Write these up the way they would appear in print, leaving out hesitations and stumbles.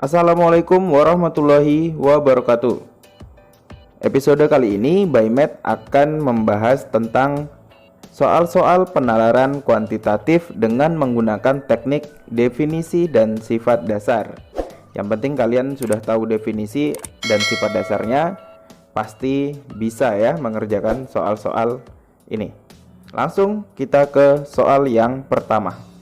Assalamualaikum warahmatullahi wabarakatuh. Episode kali ini Bymed akan membahas tentang soal-soal penalaran kuantitatif dengan menggunakan teknik definisi dan sifat dasar. Yang penting kalian sudah tahu definisi dan sifat dasarnya, pasti bisa ya mengerjakan soal-soal ini. Langsung kita ke soal yang pertama.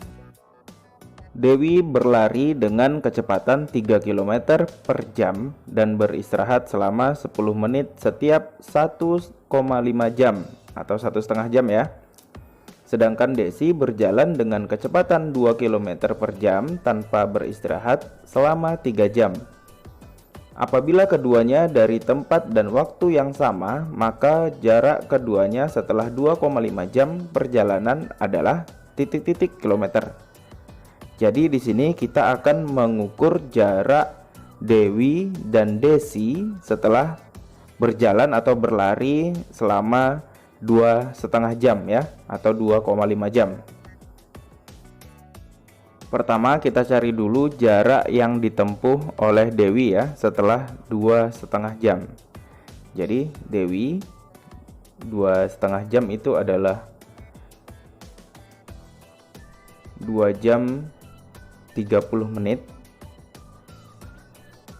Dewi berlari dengan kecepatan 3 km per jam dan beristirahat selama 10 menit setiap 1,5 jam atau 1,5 jam ya. Sedangkan Desi berjalan dengan kecepatan 2 km per jam tanpa beristirahat selama 3 jam. Apabila keduanya dari tempat dan waktu yang sama, maka jarak keduanya setelah 2,5 jam perjalanan adalah titik-titik kilometer. Jadi di sini kita akan mengukur jarak Dewi dan Desi setelah berjalan atau berlari selama 2,5 jam ya, atau 2,5 jam. Pertama kita cari dulu jarak yang ditempuh oleh Dewi ya setelah 2,5 jam. Jadi Dewi 2,5 jam itu adalah 2 jam 30 menit.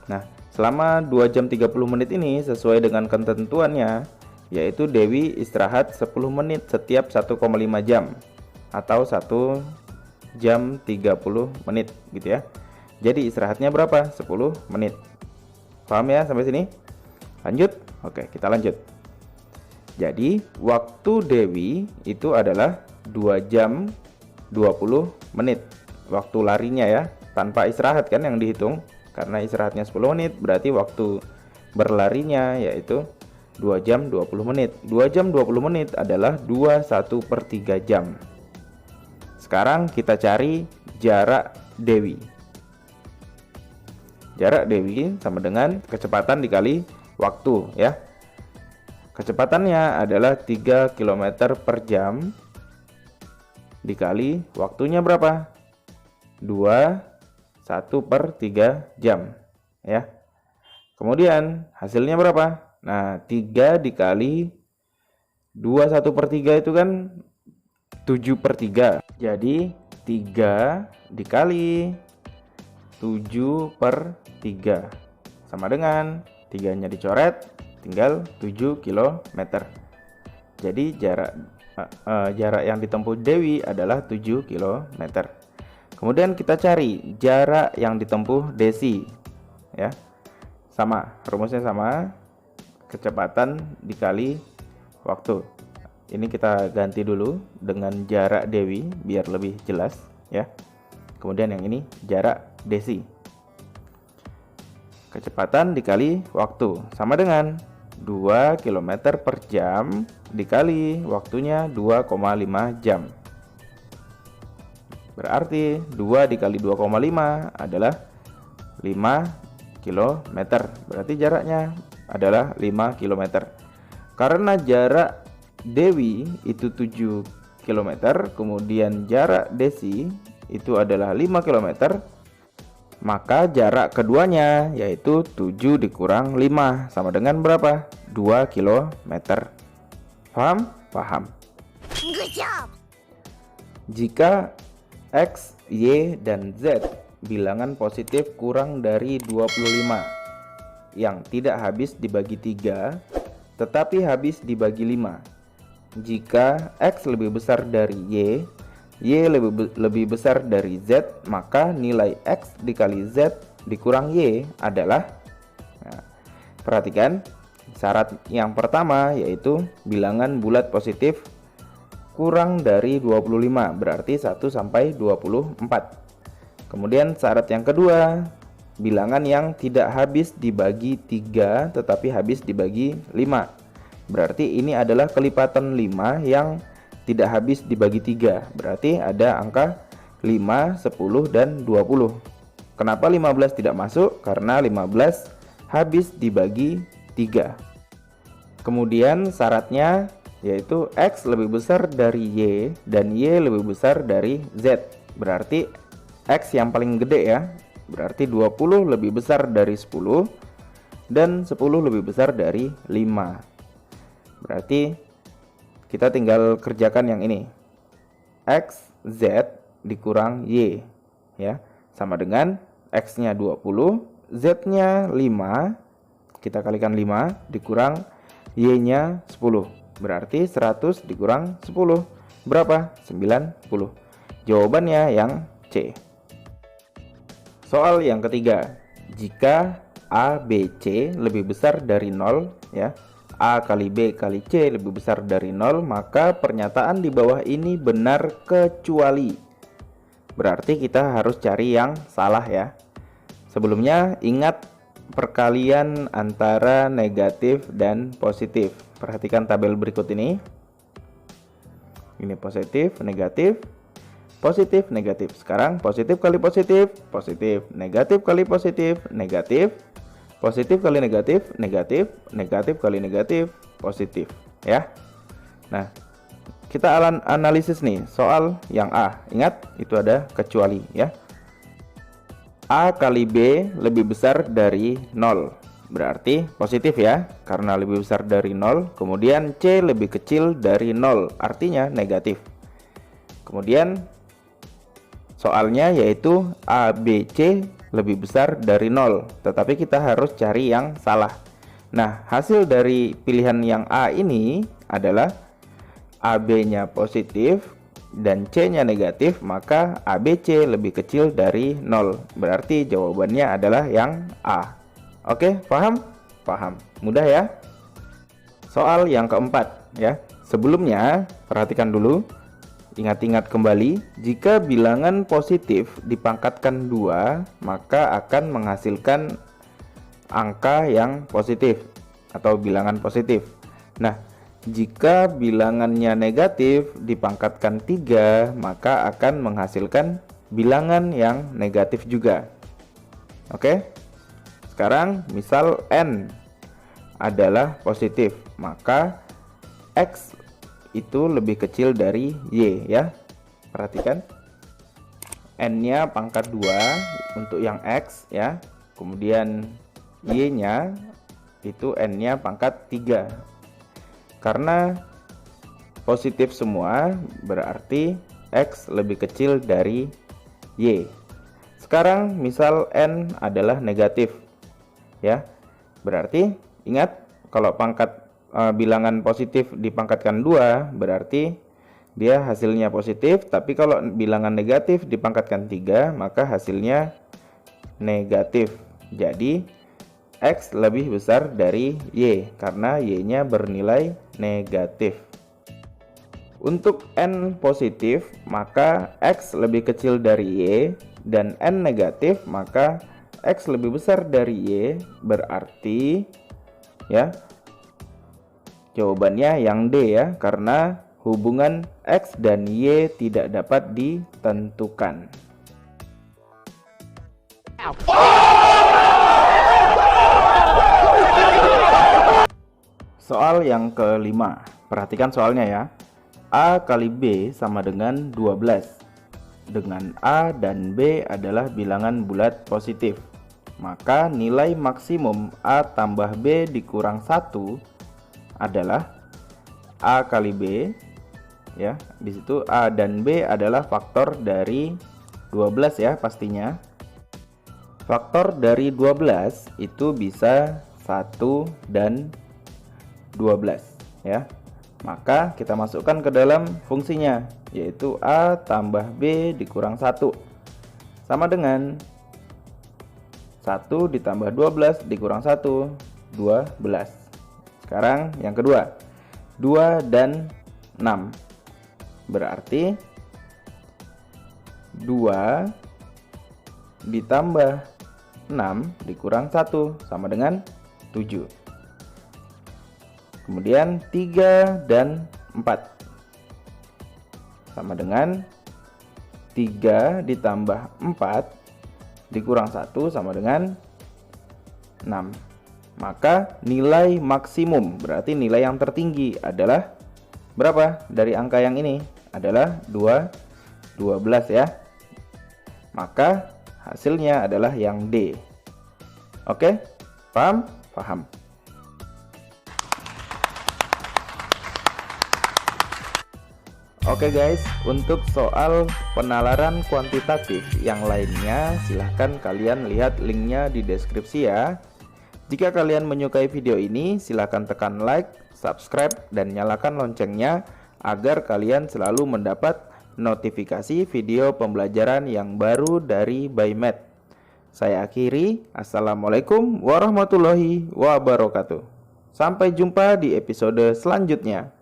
Nah, selama 2 jam 30 menit ini sesuai dengan ketentuannya, yaitu Dewi istirahat 10 menit setiap 1,5 jam atau 1 jam 30 menit gitu ya. Jadi istirahatnya berapa? 10 menit. Paham ya sampai sini? Lanjut? Oke, kita lanjut. Jadi, waktu Dewi itu adalah 2 jam 20 menit. Waktu larinya ya, tanpa istirahat kan yang dihitung. Karena istirahatnya 10 menit, berarti waktu berlarinya yaitu 2 jam 20 menit. 2 jam 20 menit adalah 21/3 jam. Sekarang kita cari jarak Dewi. Jarak Dewi sama dengan kecepatan dikali waktu ya. Kecepatannya adalah 3 km per jam dikali waktunya berapa? 1/3 jam ya. Kemudian hasilnya berapa? Nah, 3 dikali 21/3 itu kan 7/3. Jadi 3 dikali 7/3 sama dengan 3-nya dicoret, tinggal 7 km. Jadi jarak yang ditempuh Dewi adalah 7 km. Kemudian kita cari jarak yang ditempuh Desi ya. Sama, rumusnya sama. Kecepatan dikali waktu. Ini kita ganti dulu dengan jarak Dewi biar lebih jelas ya. Kemudian yang ini jarak Desi. Kecepatan dikali waktu sama dengan 2 km per jam dikali waktunya 2,5 jam. Berarti 2 dikali 2,5 adalah 5 km. Berarti jaraknya adalah 5 km. Karena jarak Dewi itu 7 km, kemudian jarak Desi itu adalah 5 km, maka jarak keduanya yaitu 7 dikurang 5 sama dengan berapa? 2 km. Paham? Paham. Good job. Jika X, Y, dan Z bilangan positif kurang dari 25 yang tidak habis dibagi 3 tetapi habis dibagi 5. Jika X lebih besar dari Y, Y lebih besar dari Z, maka nilai X dikali Z dikurang Y adalah, nah, perhatikan syarat yang pertama yaitu bilangan bulat positif kurang dari 25, berarti 1 sampai 24. Kemudian syarat yang kedua, bilangan yang tidak habis dibagi 3 tetapi habis dibagi 5. Berarti ini adalah kelipatan 5 yang tidak habis dibagi 3. Berarti ada angka 5, 10, dan 20. Kenapa 15 tidak masuk? Karena 15 habis dibagi 3. Kemudian syaratnya yaitu X lebih besar dari Y dan Y lebih besar dari Z. Berarti X yang paling gede ya, Berarti 20 lebih besar dari 10 dan 10 lebih besar dari 5. Berarti kita tinggal kerjakan yang ini. X, Z dikurang Y ya. Sama dengan X-nya 20, Z-nya 5, kita kalikan 5 dikurang Y-nya 10. Berarti 100 dikurang 10. Berapa? 90. Jawabannya yang C. Soal yang ketiga. Jika A, B, C lebih besar dari 0 ya. A kali B kali C lebih besar dari 0, maka pernyataan di bawah ini benar kecuali. Berarti kita harus cari yang salah ya. Sebelumnya ingat perkalian antara negatif dan positif. Perhatikan tabel berikut ini. Ini positif, negatif, positif, negatif. Sekarang positif kali positif, positif, negatif kali positif, negatif, positif kali negatif, negatif, negatif kali negatif, positif ya. Nah, kita analisis nih soal yang A. Ingat, itu ada kecuali ya. A kali B lebih besar dari 0. Berarti positif ya, karena lebih besar dari 0. Kemudian C lebih kecil dari 0, artinya negatif. Kemudian soalnya yaitu A, B, C lebih besar dari 0. Tetapi kita harus cari yang salah. Nah, hasil dari pilihan yang A ini adalah AB-nya positif dan C-nya negatif, maka ABC lebih kecil dari 0. Berarti jawabannya adalah yang A. Oke, paham? Paham. Mudah ya? Soal yang keempat ya. Sebelumnya, perhatikan dulu. Ingat-ingat kembali, jika bilangan positif dipangkatkan 2, maka akan menghasilkan angka yang positif atau bilangan positif. Nah, jika bilangannya negatif dipangkatkan 3, maka akan menghasilkan bilangan yang negatif juga. Oke? Sekarang misal N adalah positif, maka X itu lebih kecil dari Y ya. Perhatikan. N-nya pangkat 2 untuk yang X ya. Kemudian Y-nya itu N-nya pangkat 3. Karena positif semua, berarti X lebih kecil dari Y. Sekarang misal N adalah negatif ya. Berarti ingat, kalau bilangan positif dipangkatkan 2, berarti dia hasilnya positif. Tapi kalau bilangan negatif dipangkatkan 3, maka hasilnya negatif. Jadi X lebih besar dari Y karena Y-nya bernilai negatif. Untuk N positif, maka X lebih kecil dari Y, dan N negatif, maka X lebih besar dari Y. Berarti ya, jawabannya yang D ya, karena hubungan X dan Y tidak dapat ditentukan. Soal yang kelima. Perhatikan soalnya ya. A kali B sama dengan 12. Dengan A dan B adalah bilangan bulat positif, maka nilai maksimum A tambah B dikurang 1 adalah A kali B ya. Di situ A dan B adalah faktor dari 12 ya pastinya. Faktor dari 12 itu bisa 1 dan 12 ya. Maka kita masukkan ke dalam fungsinya, yaitu A tambah B dikurang 1 sama dengan 1 ditambah 12 dikurang 1, 12. Sekarang yang kedua, 2 dan 6. Berarti 2 ditambah 6 dikurang 1 sama dengan 7. Kemudian 3 dan 4 sama dengan 3 ditambah 4 dikurang 1 sama dengan 6. Maka nilai maksimum, berarti nilai yang tertinggi adalah berapa? Dari angka yang ini adalah 12 ya. Maka hasilnya adalah yang D. Oke, paham? Paham. Oke guys, untuk soal penalaran kuantitatif yang lainnya silahkan kalian lihat linknya di deskripsi ya. Jika kalian menyukai video ini, silahkan tekan like, subscribe, dan nyalakan loncengnya agar kalian selalu mendapat notifikasi video pembelajaran yang baru dari Bymath. Saya akhiri, Assalamualaikum warahmatullahi wabarakatuh. Sampai jumpa di episode selanjutnya.